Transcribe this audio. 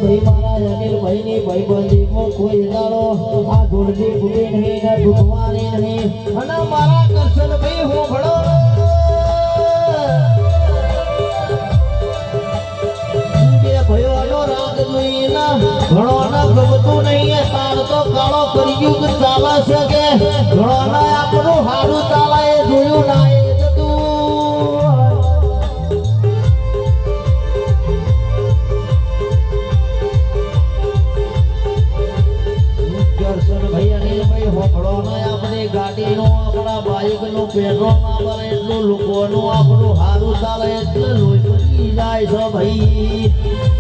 ભાઈ મારા અનિલભાઈ ની ભાઈબંધીમાં કોઈ દાડો આ ધૂળથી ફૂટી નહીં ને તૂટવાની નહીં અને મારા કરશનભાઈ હું ભણો બે ભાઈઓનો રાગ જોઈને ઘણો ના ગમતું નહીં તાર તો કાળો કળિયુગ ચાલે છે કે ઘણો ના આપણું હારું ચાલે એ જોયું ના એ પેટ્રોલ ના ભરે એટલું લોકોનું આપણું હારું ચાલે એટલે લોહી પડી જાય છે ભાઈ